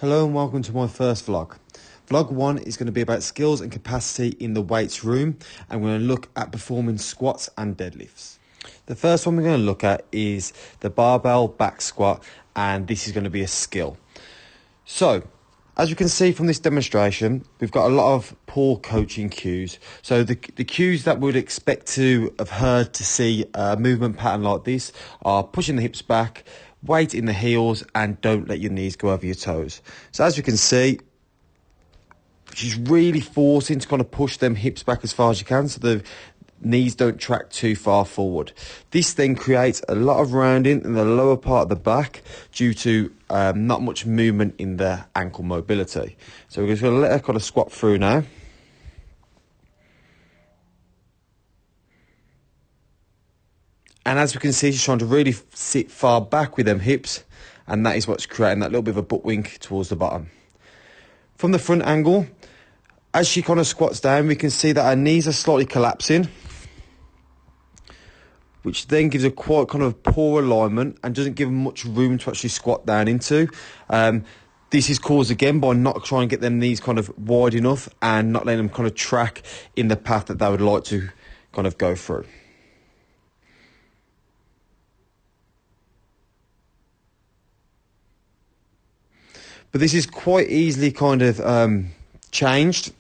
Hello and welcome to my first vlog. Vlog 1 is going to be about skills and capacity in the weights room, and we're going to look at performing squats and deadlifts. The first one we're going to look at is the barbell back squat, and this is going to be a skill. So, as you can see from this demonstration, we've got a lot of poor coaching cues. So the cues that we would expect to have heard to see a movement pattern like this are pushing the hips back, weight in the heels, and don't let your knees go over your toes. So as you can see, she's really forcing to kind of push them hips back as far as you can so the knees don't track too far forward. This then creates a lot of rounding in the lower part of the back due to not much movement in the ankle mobility. So we're just going to let her kind of squat through now. And as we can see, she's trying to really sit far back with them hips, and that is what's creating that little bit of a butt wink towards the bottom. From the front angle, as she kind of squats down, we can see that her knees are slightly collapsing, which then gives her quite kind of poor alignment and doesn't give much room to actually squat down into. This is caused again by not trying to get them knees kind of wide enough and not letting them kind of track in the path that they would like to kind of go through. But this is quite easily kind of changed,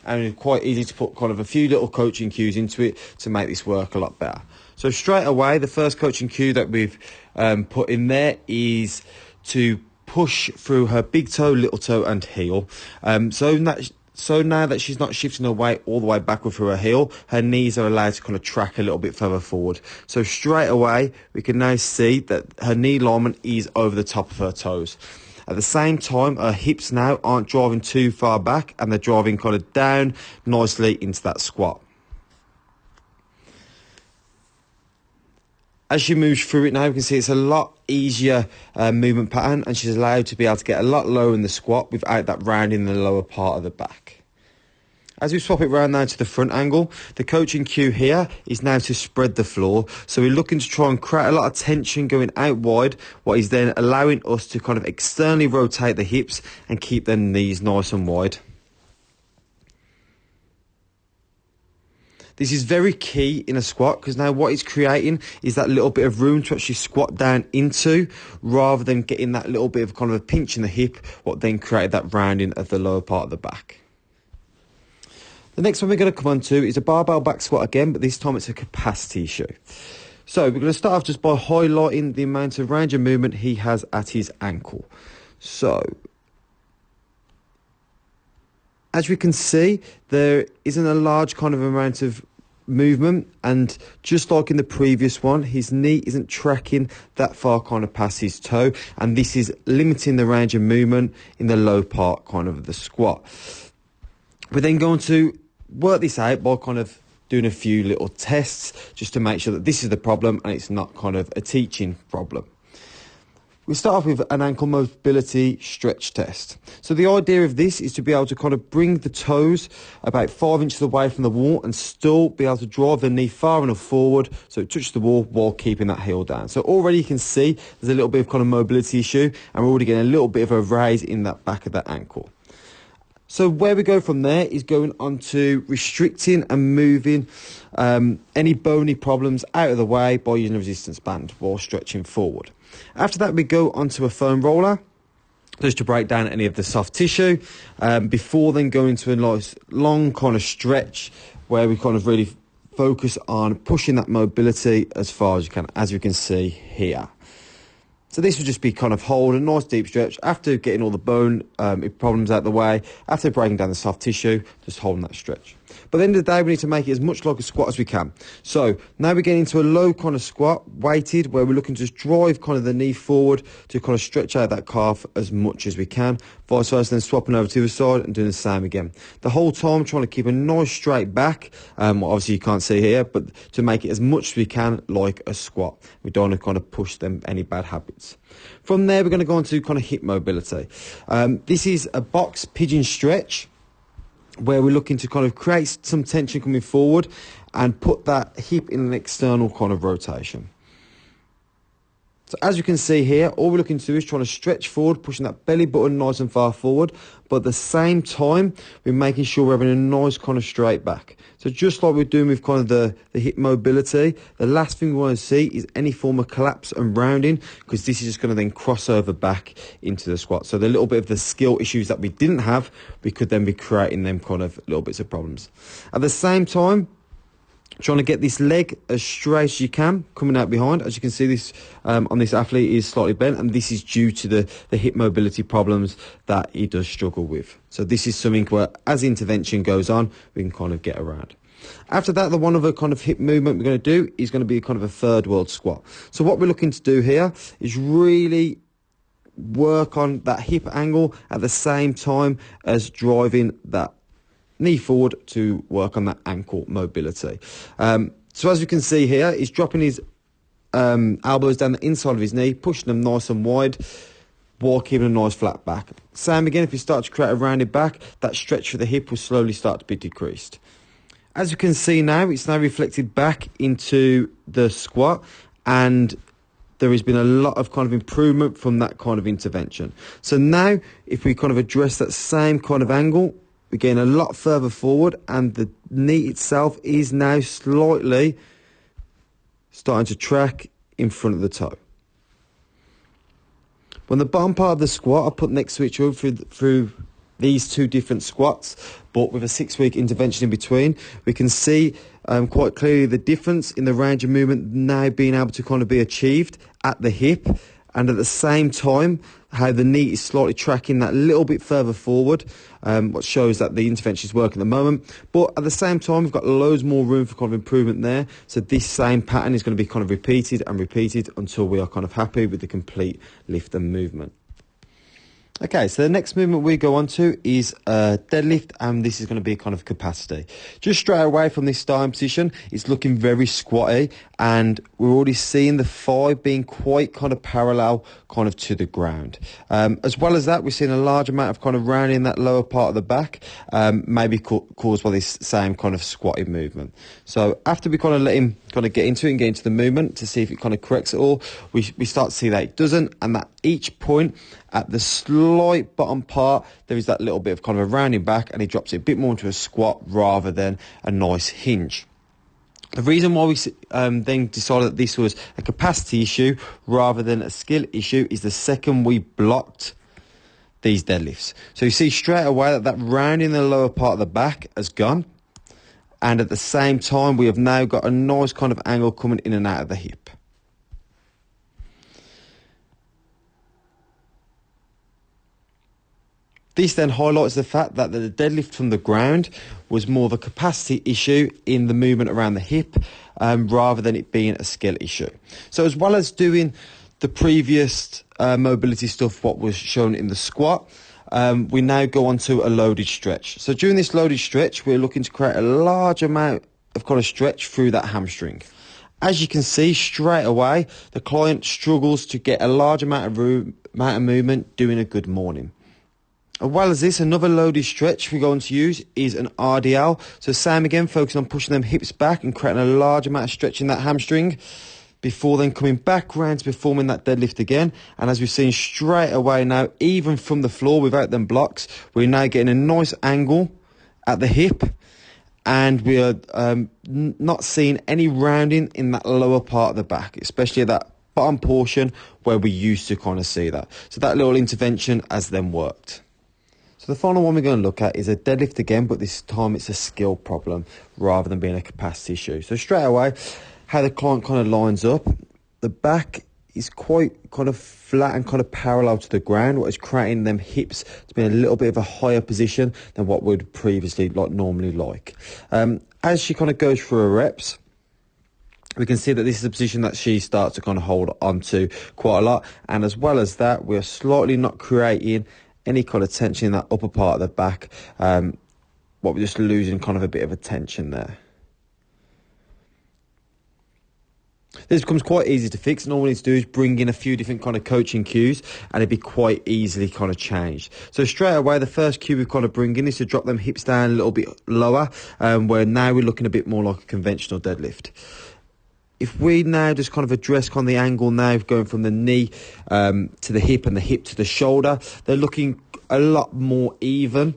and quite easy to put kind of a few little coaching cues into it to make this work a lot better. So straight away, the first coaching cue that we've put in there is to push through her big toe, little toe and heel. So now that she's not shifting her weight all the way backward through her heel, her knees are allowed to kind of track a little bit further forward. So straight away, we can now see that her knee alignment is over the top of her toes. At the same time, her hips now aren't driving too far back and they're driving kind of down nicely into that squat. As she moves through it now, we can see it's a lot easier movement pattern, and she's allowed to be able to get a lot lower in the squat without that rounding in the lower part of the back. As we swap it round now to the front angle, the coaching cue here is now to spread the floor. So we're looking to try and create a lot of tension going out wide, what is then allowing us to kind of externally rotate the hips and keep the knees nice and wide. This is very key in a squat, because now what it's creating is that little bit of room to actually squat down into, rather than getting that little bit of kind of a pinch in the hip, what then created that rounding of the lower part of the back. The next one we're going to come on to is a barbell back squat again, but this time it's a capacity issue. So we're going to start off just by highlighting the amount of range of movement he has at his ankle. So, as we can see, there isn't a large kind of amount of movement, and just like in the previous one, his knee isn't tracking that far kind of past his toe, and this is limiting the range of movement in the low part kind of the squat. We're then going to work this out by kind of doing a few little tests just to make sure that this is the problem and it's not kind of a teaching problem. We start off with an ankle mobility stretch test. So the idea of this is to be able to kind of bring the toes about 5 inches away from the wall and still be able to drive the knee far enough forward so it touches the wall while keeping that heel down. So already you can see there's a little bit of kind of mobility issue, and we're already getting a little bit of a raise in that back of that ankle. So where we go from there is going on to restricting and moving any bony problems out of the way by using a resistance band while stretching forward. After that, we go onto a foam roller just to break down any of the soft tissue, before then going into a nice long kind of stretch where we kind of really focus on pushing that mobility as far as you can, as you can see here. So this would just be kind of hold a nice deep stretch after getting all the bone problems out of the way, after breaking down the soft tissue, just holding that stretch. But at the end of the day, we need to make it as much like a squat as we can. So now we're getting into a low kind of squat, weighted, where we're looking to just drive kind of the knee forward to kind of stretch out that calf as much as we can. Vice versa, then swapping over to the side and doing the same again. The whole time trying to keep a nice straight back, obviously you can't see here, but to make it as much as we can like a squat. We don't want to kind of push them any bad habits. From there, we're going to go on to kind of hip mobility. This is a box pigeon stretch, where we're looking to kind of create some tension coming forward and put that hip in an external kind of rotation. So as you can see here, all we're looking to do is trying to stretch forward, pushing that belly button nice and far forward, but at the same time, we're making sure we're having a nice kind of straight back. So just like we're doing with kind of the hip mobility, the last thing we want to see is any form of collapse and rounding, because this is just going to then cross over back into the squat. So the little bit of the skill issues that we didn't have, we could then be creating them kind of little bits of problems. At the same time, trying to get this leg as straight as you can coming out behind. As you can see, this on this athlete is slightly bent, and this is due to the hip mobility problems that he does struggle with. So this is something where, as intervention goes on, we can kind of get around. After that, the one other kind of hip movement we're going to do is going to be kind of a third world squat. So what we're looking to do here is really work on that hip angle at the same time as driving that knee forward to work on that ankle mobility. So as you can see here, he's dropping his elbows down the inside of his knee, pushing them nice and wide, while keeping a nice flat back. Same again, if you start to create a rounded back, that stretch for the hip will slowly start to be decreased. As you can see now, it's now reflected back into the squat, and there has been a lot of kind of improvement from that kind of intervention. So now, if we kind of address that same kind of angle, we're getting a lot further forward, and the knee itself is now slightly starting to track in front of the toe. When the bottom part of the squat, I put next to each other through these two different squats, but with a 6-week intervention in between, we can see quite clearly the difference in the range of movement now being able to kind of be achieved at the hip, and at the same time, how the knee is slightly tracking that little bit further forward, what shows that the intervention is working at the moment. But at the same time, we've got loads more room for kind of improvement there. So this same pattern is going to be kind of repeated and repeated until we are kind of happy with the complete lift and movement. Okay, so the next movement we go on to is deadlift, and this is going to be kind of capacity. Just straight away from this starting position, it's looking very squatty, and we're already seeing the thigh being quite kind of parallel kind of to the ground. As well as that, we're seeing a large amount of kind of rounding that lower part of the back, maybe caused by this same kind of squatty movement. So after we kind of let him kind of get into it and get into the movement to see if it kind of corrects it all, we start to see that it doesn't, and that each point at the slight bottom part, there is that little bit of kind of a rounding back, and he drops it a bit more into a squat rather than a nice hinge. The reason why we then decided that this was a capacity issue rather than a skill issue is the second we blocked these deadlifts. So you see straight away that round in the lower part of the back has gone, and at the same time we have now got a nice kind of angle coming in and out of the hip. This then highlights the fact that the deadlift from the ground was more of a capacity issue in the movement around the hip, rather than it being a skill issue. So as well as doing the previous mobility stuff, what was shown in the squat, we now go on to a loaded stretch. So during this loaded stretch, we're looking to create a large amount of kind of stretch through that hamstring. As you can see straight away, the client struggles to get a large amount of movement doing a good morning. As well as this, another loaded stretch we're going to use is an RDL. So same again, focusing on pushing them hips back and creating a large amount of stretch in that hamstring before then coming back around to performing that deadlift again. And as we've seen straight away now, even from the floor without them blocks, we're now getting a nice angle at the hip, and we are not seeing any rounding in that lower part of the back, especially at that bottom portion where we used to kind of see that. So that little intervention has then worked. So the final one we're going to look at is a deadlift again, but this time it's a skill problem rather than being a capacity issue. So straight away, how the client kind of lines up, the back is quite kind of flat and kind of parallel to the ground, what is creating them hips to be in a little bit of a higher position than what we'd previously normally like. As she kind of goes through her reps, we can see that this is a position that she starts to kind of hold on to quite a lot. And as well as that, we're slightly not creating any kind of tension in that upper part of the back. What we're just losing kind of a bit of a tension there. This becomes quite easy to fix, and all we need to do is bring in a few different kind of coaching cues, and it'd be quite easily kind of changed. So straight away, the first cue we kind of bring in is to drop them hips down a little bit lower, where now we're looking a bit more like a conventional deadlift. if we now just kind of address kind of the angle now, going from the knee to the hip and the hip to the shoulder, they're looking a lot more even.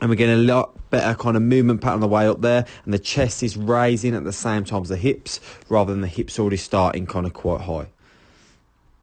And we're getting a lot better kind of movement pattern on the way up there. And the chest is raising at the same time as the hips, rather than the hips already starting kind of quite high.